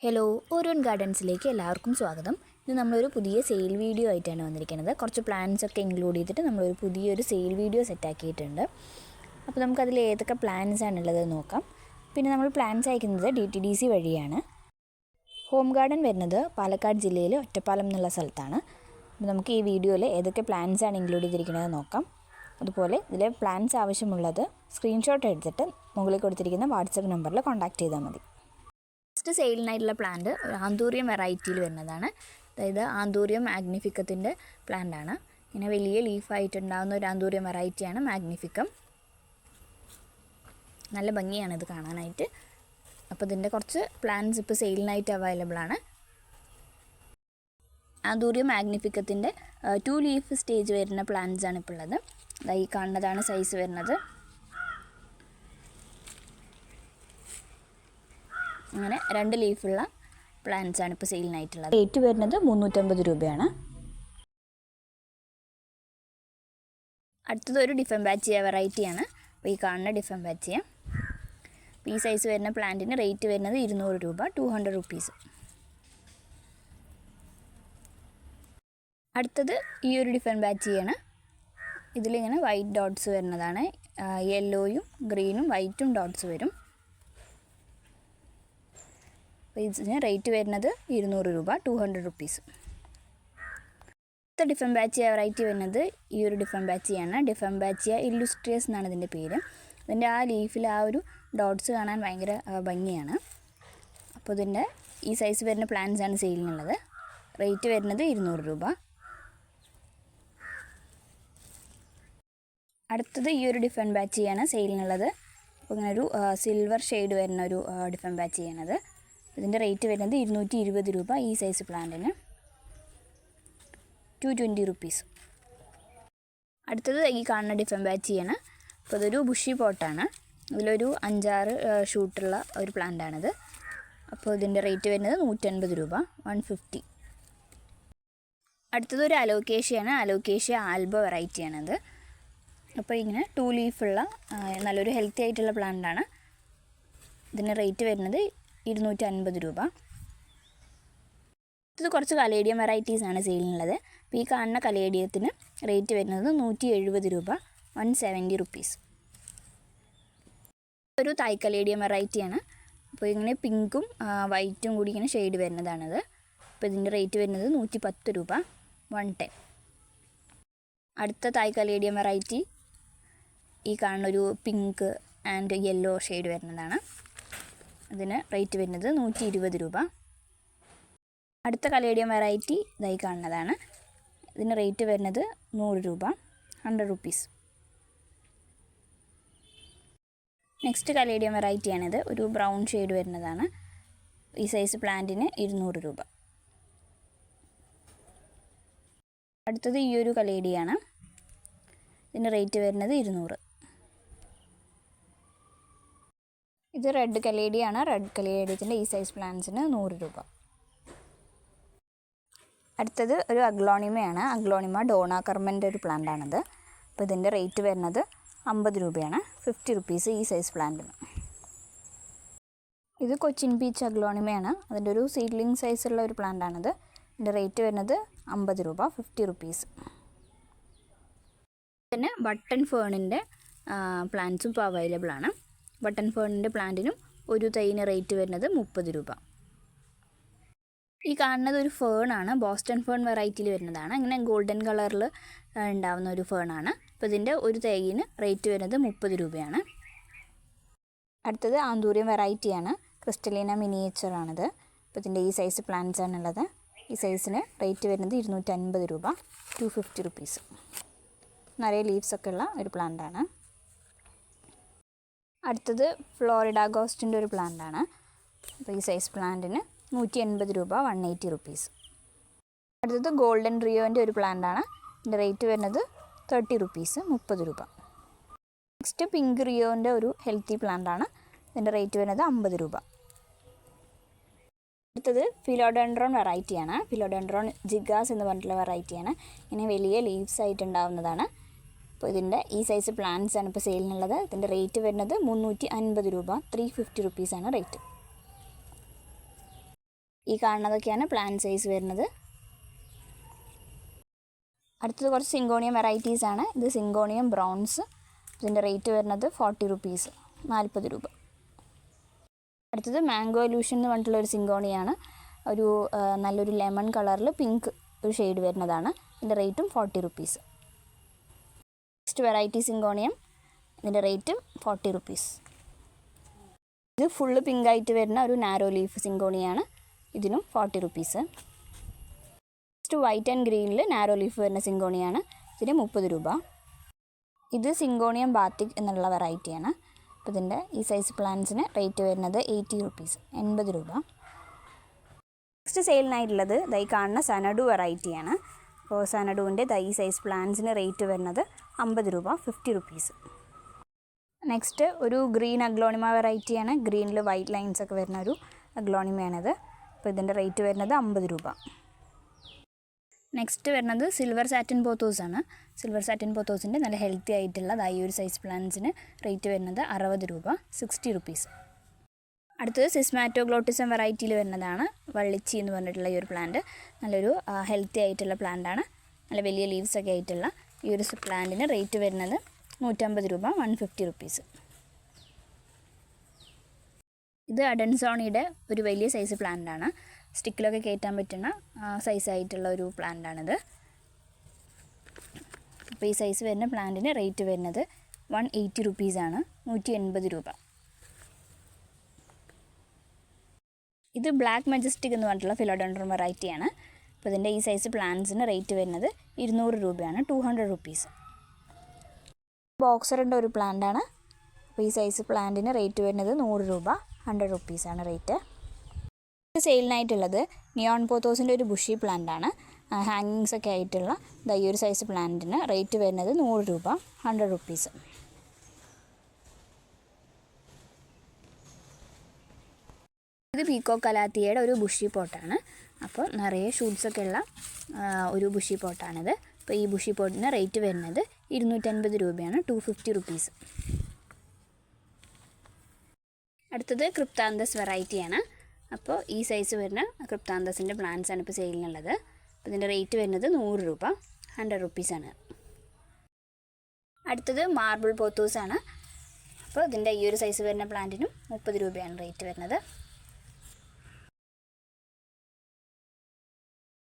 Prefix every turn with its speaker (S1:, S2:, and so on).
S1: Hello, ഓരോൺ ഗാർഡൻസിലേക്ക് എല്ലാവർക്കും സ്വാഗതം. ഇത് നമ്മളൊരു പുതിയ സെയിൽ വീഡിയോ ആയിട്ടാണ് വന്നിരിക്കുന്നത്. കുറച്ച് പ്ലാൻസ് ഒക്കെ ഇൻക്ലൂഡ് ചെയ്തിട്ട് നമ്മളൊരു പുതിയൊരു സെയിൽ വീഡിയോ സെറ്റാക്കിയിട്ടുണ്ട്. അപ്പോൾ നമുക്കതിൽ ഏതൊക്കെ പ്ലാൻസ് ആണുള്ളത് നോക്കാം. പിന്നെ നമ്മൾ പ്ലാൻസ് അയക്കുന്നത് DTDC വഴിയാണ്. ഹോം ഗാർഡൻ വരുന്നത് പാലക്കാട് ജില്ലയിൽ ഒറ്റപ്പാലം എന്നുള്ള സ്ഥലത്താണ്. അപ്പോൾ നമുക്ക് ഈ വീഡിയോയിൽ ഏതൊക്കെ പ്ലാൻസ് ആണ് ഇൻക്ലൂഡ് ചെയ്തിരിക്കുന്നത് നോക്കാം. അതുപോലെ ഇതിലെ പ്ലാൻസ് ആവശ്യമുള്ളത് സ്ക്രീൻഷോട്ട് എടുത്തിട്ട് മുകളിൽ കൊടുത്തിരിക്കുന്ന വാട്സപ്പ് നമ്പറിൽ കോൺടാക്റ്റ് ചെയ്താൽ മതി. ഫസ്റ്റ് സെയിലിനായിട്ടുള്ള പ്ലാന്റ് ആന്തൂറിയം വെറൈറ്റിയിൽ വരുന്നതാണ്. അതായത് ആന്തൂറിയം മാഗ്നിഫിക്കത്തിൻ്റെ പ്ലാന്റാണ്. ഇങ്ങനെ വലിയ ലീഫായിട്ടുണ്ടാകുന്ന ഒരു ആന്തൂറിയം വെറൈറ്റിയാണ് മാഗ്നിഫിക്കം. നല്ല ഭംഗിയാണ് ഇത് കാണാനായിട്ട്. അപ്പോൾ ഇതിൻ്റെ കുറച്ച് പ്ലാന്റ്സ് ഇപ്പോൾ സെയിലിനായിട്ട് അവൈലബിൾ ആണ്. ആന്തൂറിയം മാഗ്നിഫിക്കത്തിൻ്റെ 2 ലീഫ് സ്റ്റേജ് വരുന്ന പ്ലാന്റ്സ് ആണ് ഇപ്പോൾ ഉള്ളത്. ഈ കാണുന്നതാണ് സൈസ് വരുന്നത്. അങ്ങനെ 2 ലീഫുള്ള പ്ലാന്റ്സ് ആണ് ഇപ്പോൾ സെയിലിനായിട്ടുള്ളത്. റേറ്റ് വരുന്നത് 350 രൂപയാണ്. അടുത്തത് ഒരു ഡിഫംബാച്ചിയ വെറൈറ്റിയാണ്. അപ്പോൾ ഈ കാണുന്ന ഡിഫംബാച്ചിയ. ഈ സൈസ് വരുന്ന പ്ലാന്റിന് റേറ്റ് വരുന്നത് 200 രൂപ, 200 റുപ്പീസ്. അടുത്തത് ഈ ഒരു ഡിഫംബാച്ചിയാണ്. ഇതിലിങ്ങനെ വൈറ്റ് ഡോട്ട്സ് വരുന്നതാണ്. യെല്ലോയും ഗ്രീനും വൈറ്റും ഡോട്ട്സ് വരും. അപ്പോൾ ഇതിന് റേറ്റ് വരുന്നത് 200 രൂപ, 200 റുപ്പീസ്. അടുത്ത ഡിഫംബാച്ചിയ വെറൈറ്റി വരുന്നത് ഈ ഒരു ഡിഫംബാച്ചിയാണ്. ഡിഫംബാച്ചിയ ഇല്ലുസ്ട്രിയസ് എന്നാണ് ഇതിൻ്റെ പേര്. ഇതിൻ്റെ ആ ലീഫിൽ ആ ഒരു ഡോട്ട്സ് കാണാൻ ഭയങ്കര ഭംഗിയാണ്. അപ്പോൾ ഇതിൻ്റെ ഈ സൈസ് വരുന്ന പ്ലാന്റ്സ് ആണ് സെയിലിനുള്ളത്. റേറ്റ് വരുന്നത് 200 രൂപ. അടുത്തത് ഈ ഒരു ഡിഫംബാച്ചിയാണ് സെയിലിനുള്ളത്. അപ്പോൾ ഇങ്ങനെ ഒരു സിൽവർ ഷെയ്ഡ് വരുന്ന ഒരു ഡിഫംബാച്ചിയാണത്. ഇതിൻ്റെ റേറ്റ് വരുന്നത് 220 രൂപ. ഈ സൈസ് പ്ലാന്റിന് 220 റുപ്പീസ്. അടുത്തത് ഈ കാണുന്ന ഡിഫംബാച്ചിയാണ്. അപ്പോൾ ഇതൊരു ബുഷി പോട്ടാണ്. ഇതിലൊരു 5-6 ഷൂട്ടുള്ള ഒരു പ്ലാന്റാണിത്. അപ്പോൾ ഇതിൻ്റെ റേറ്റ് വരുന്നത് 150 രൂപ, 150. അടുത്തത് ഒരു അലോക്കേഷ്യയാണ്. Alocasia albo വെറൈറ്റിയാണിത്. അപ്പോൾ ഇങ്ങനെ 2 ലീഫുള്ള നല്ലൊരു ഹെൽത്തി ആയിട്ടുള്ള പ്ലാന്റാണ്. ഇതിൻ്റെ റേറ്റ് വരുന്നത് 250 രൂപ. ഇത് കുറച്ച് കലേഡിയം വെറൈറ്റീസാണ് സെയിലിനുള്ളത്. അപ്പോൾ ഈ കാണുന്ന കലേഡിയത്തിന് റേറ്റ് വരുന്നത് 170 രൂപ, 170 റുപ്പീസ്. ഒരു തായ് കലേഡിയം വെറൈറ്റിയാണ്. അപ്പോൾ ഇങ്ങനെ പിങ്കും വൈറ്റും കൂടി ഇങ്ങനെ ഷെയ്ഡ് വരുന്നതാണത്. അപ്പോൾ ഇതിൻ്റെ റേറ്റ് വരുന്നത് 110 രൂപ, 110. അടുത്ത തായ് കലേഡിയം വെറൈറ്റി ഈ കാണുന്നൊരു പിങ്ക് ആൻഡ് യെല്ലോ ഷെയ്ഡ് വരുന്നതാണ്. അതിന് റേറ്റ് വരുന്നത് 120 രൂപ. അടുത്ത കലേഡിയം വെറൈറ്റി ഇതായി കാണുന്നതാണ്. ഇതിന് റേറ്റ് വരുന്നത് 100 രൂപ, 100 റുപ്പീസ്. Next caladium വെറൈറ്റിയാണിത്. ഒരു ബ്രൗൺ ഷെയ്ഡ് വരുന്നതാണ്. ഈ സൈസ് പ്ലാന്റിന് 200 രൂപ. അടുത്തത് ഈ ഒരു കലേഡിയാണ്. ഇതിൻ്റെ റേറ്റ് വരുന്നത് 200. ഇത് റെഡ് കലേഡിയാണ്. റെഡ് കലേഡിയത്തിൻ്റെ ഈ സൈസ് പ്ലാന്റ്സിന് 100 രൂപ. അടുത്തത് ഒരു അഗ്ലോണിമയാണ്. അഗ്ലോണിമ ഡോണ കർമ്മൻ്റെ ഒരു പ്ലാന്റാണിത്. അപ്പോൾ ഇതിൻ്റെ റേറ്റ് വരുന്നത് 50 രൂപയാണ്, 50 റുപ്പീസ് ഈ സൈസ് പ്ലാന്റിന്. ഇത് കൊച്ചിൻ പീച്ച് അഗ്ലോണിമയാണ്. അതിൻ്റെ ഒരു സീഡ്ലിംഗ് സൈസുള്ള ഒരു പ്ലാന്റാണിത്. ഇതിൻ്റെ റേറ്റ് വരുന്നത് 50 രൂപ, 50 റുപ്പീസ്. പിന്നെ ബട്ടൺ ഫേണിൻ്റെ പ്ലാന്റ്സും ഇപ്പോൾ അവൈലബിൾ ആണ്. ബട്ടൺ ഫേണിൻ്റെ പ്ലാന്റിനും ഒരു തൈന് റേറ്റ് വരുന്നത് 30 രൂപ. ഈ കാണുന്നത് ഒരു ഫേണാണ്. ബോസ്റ്റൺ ഫേൺ വെറൈറ്റിയിൽ വരുന്നതാണ്. ഇങ്ങനെ ഗോൾഡൻ കളറിൽ ഉണ്ടാവുന്ന ഒരു ഫേണാണ്. അപ്പോൾ ഇതിൻ്റെ ഒരു തൈന് റേറ്റ് വരുന്നത് 30 രൂപയാണ്. അടുത്തത് ആന്തൂറിയം വെറൈറ്റിയാണ്. ക്രിസ്റ്റലീന മിനിയേച്ചറാണിത്. അപ്പോൾ ഇതിൻ്റെ ഈ സൈസ് പ്ലാന്റ്സ് ആണുള്ളത്. ഈ സൈസിന് റേറ്റ് വരുന്നത് 250 രൂപ, 250 റുപ്പീസ്. നിറയെ ലീവ്സൊക്കെ ഉള്ള ഒരു പ്ലാന്റാണ്. അടുത്തത് ഫ്ലോറിഡ ഗോസ്റ്റിൻ്റെ ഒരു പ്ലാന്റാണ്. അപ്പോൾ ഈ സൈസ് പ്ലാന്റിന് 180 രൂപ, 180 റുപ്പീസ്. അടുത്തത് ഗോൾഡൻ റിയോൻ്റെ ഒരു പ്ലാന്റാണ്. ഇതിൻ്റെ റേറ്റ് വരുന്നത് 30 റുപ്പീസ്, 30 രൂപ. നെക്സ്റ്റ് പിങ്ക് റിയോൻ്റെ ഒരു ഹെൽത്തി പ്ലാന്റാണ്. ഇതിൻ്റെ റേറ്റ് വരുന്നത് 50 രൂപ. അടുത്തത് ഫിലോഡെൻഡ്രോൺ വെറൈറ്റിയാണ്. ഫിലോഡെൻഡ്രോൺ ജിഗാസ് എന്ന് പറഞ്ഞിട്ടുള്ള വെറൈറ്റിയാണ്. ഇങ്ങനെ വലിയ ലീവ്സ് ആയിട്ടുണ്ടാവുന്നതാണ്. അപ്പോൾ ഇതിൻ്റെ ഈ സൈസ് പ്ലാന്റ്സ് ആണ് ഇപ്പോൾ സെയിലിനുള്ളത്. ഇതിൻ്റെ റേറ്റ് വരുന്നത് 350 രൂപ, 350 റുപ്പീസാണ് റേറ്റ്. ഈ കാണുന്നതൊക്കെയാണ് പ്ലാന്റ് സൈസ് വരുന്നത്. അടുത്തത് കുറച്ച് സിങ്കോണിയം വെറൈറ്റീസ് ആണ്. ഇത് സിങ്കോണിയം ബ്രൗൺസ്. ഇതിൻ്റെ റേറ്റ് വരുന്നത് 40 റുപ്പീസ്, 40 രൂപ. അടുത്തത് മാംഗോ ഇലൂഷൻ എന്ന് പറഞ്ഞിട്ടുള്ള ഒരു സിങ്കോണിയാണ്. ഒരു നല്ലൊരു ലെമൺ കളറിൽ പിങ്ക് ഒരു ഷെയ്ഡ് വരുന്നതാണ്. ഇതിൻ്റെ റേറ്റും 40 റുപ്പീസ്. Next variety syngonium. ഇതിൻ്റെ റേറ്റും 40 റുപ്പീസ്. ഇത് ഫുള്ള് പിങ്ക് ആയിട്ട് വരുന്ന ഒരു നാരോ ലീഫ് സിങ്കോണിയാണ്. ഇതിനും 40 റുപ്പീസ്. നെക്സ്റ്റ് വൈറ്റ് ആൻഡ് ഗ്രീനിൽ നാരോ ലീഫ് വരുന്ന സിങ്കോണിയാണ്. ഇതിന് 30 രൂപ. ഇത് സിങ്കോണിയം ബാത്തിക് എന്നുള്ള വെറൈറ്റിയാണ്. അപ്പോൾ ഇതിൻ്റെ ഈ സൈസ് പ്ലാന്റ്സിന് റേറ്റ് വരുന്നത് 80 റുപ്പീസ്, 80 രൂപ. നെക്സ്റ്റ് സെയിലിനായിട്ടുള്ളത് ഈ കാണുന്ന സനഡു വെറൈറ്റിയാണ്. അപ്പോൾ സനഡുവിൻ്റെ ഈ സൈസ് പ്ലാന്റ്സിന് റേറ്റ് വരുന്നത് 50 രൂപ, 50 റുപ്പീസ്. നെക്സ്റ്റ് ഒരു ഗ്രീൻ അഗ്ലോണിമ വെറൈറ്റിയാണ്. ഗ്രീനിൽ വൈറ്റ് ലൈൻസ് ഒക്കെ വരുന്ന ഒരു അഗ്ലോണിമയാണിത്. അപ്പോൾ ഇതിൻ്റെ റേറ്റ് വരുന്നത് 50 രൂപ. നെക്സ്റ്റ് വരുന്നത് സിൽവർ സാറ്റിൻ പോത്തോസ് ആണ്. സിൽവർ സാറ്റിൻ പോത്തോസിൻ്റെ നല്ല ഹെൽത്തി ആയിട്ടുള്ള ഈ ഒരു സൈസ് പ്ലാന്റ്സിന് റേറ്റ് വരുന്നത് 60 രൂപ, 60 റുപ്പീസ്. അടുത്തത് സിസ്മാറ്റോഗ്ലോട്ടിസം വെറൈറ്റിയിൽ വരുന്നതാണ്. വള്ളിച്ചി എന്ന് പറഞ്ഞിട്ടുള്ള ഈ ഒരു പ്ലാന്റ് നല്ലൊരു ഹെൽത്തി ആയിട്ടുള്ള പ്ലാന്റാണ്. നല്ല വലിയ ലീവ്സ് ഒക്കെ ആയിട്ടുള്ള ഈ ഒരു പ്ലാന്റിന് റേറ്റ് വരുന്നത് 150 രൂപ, 150 റുപ്പീസ്. ഇത് അഡൻസോണിയുടെ ഒരു വലിയ സൈസ് പ്ലാന്റാണ്. സ്റ്റിക്കിലൊക്കെ കയറ്റാൻ പറ്റുന്ന സൈസായിട്ടുള്ള ഒരു പ്ലാന്റാണിത്. അപ്പോൾ ഈ സൈസ് വരുന്ന പ്ലാന്റിന് റേറ്റ് വരുന്നത് 180 റുപ്പീസാണ്, 180 രൂപ. ഇത് ബ്ലാക്ക് മജസ്റ്റിക് എന്ന് പറഞ്ഞിട്ടുള്ള ഫിലോഡെൻഡ്രോൺ വെറൈറ്റിയാണ്. അപ്പോൾ ഇതിൻ്റെ ഈ സൈസ് പ്ലാന്റ്സിന് റേറ്റ് വരുന്നത് 200 രൂപയാണ്, 200 റുപ്പീസ്. ബോക്സറിൻ്റെ ഒരു പ്ലാന്റാണ്. അപ്പോൾ ഈ സൈസ് പ്ലാന്റിന് റേറ്റ് വരുന്നത് 100 രൂപ, 100 റുപ്പീസാണ് റേറ്റ്. സെയിലിനായിട്ടുള്ളത് നിയോൺ പോത്തോസിൻ്റെ ഒരു ബുഷി പ്ലാന്റ് ആണ്. ഹാങ്ങിങ്സ് ഒക്കെ ആയിട്ടുള്ള ഈ ഒരു സൈസ് പ്ലാന്റിന് റേറ്റ് വരുന്നത് 100 രൂപ, 100 റുപ്പീസ്. ഇത് പീക്കോ കലാത്തിയയുടെ ഒരു ബുഷി പോട്ടാണ്. അപ്പോൾ നിറയെ ഷൂട്ട്സൊക്കെ ഉള്ള ഒരു ബുഷി പോട്ടാണിത്. അപ്പോൾ ഈ ബുഷി പോട്ടിന് റേറ്റ് വരുന്നത് 250 രൂപയാണ്, 250 റുപ്പീസ്. അടുത്തത് ക്രിപ്താന്തസ് വെറൈറ്റിയാണ്. അപ്പോൾ ഈ സൈസ് വരുന്ന ക്രിപ്താന്തസിൻ്റെ പ്ലാന്റ്സാണ് ഇപ്പോൾ സെയിലിനുള്ളത്. അപ്പോൾ ഇതിൻ്റെ റേറ്റ് വരുന്നത് 100 രൂപ, 100 റുപ്പീസാണ്. അടുത്തത് മാർബിൾ പോത്തോസാണ്. അപ്പോൾ ഇതിൻ്റെ ഈ ഒരു സൈസ് വരുന്ന പ്ലാന്റിനും 30 രൂപയാണ് റേറ്റ് വരുന്നത്.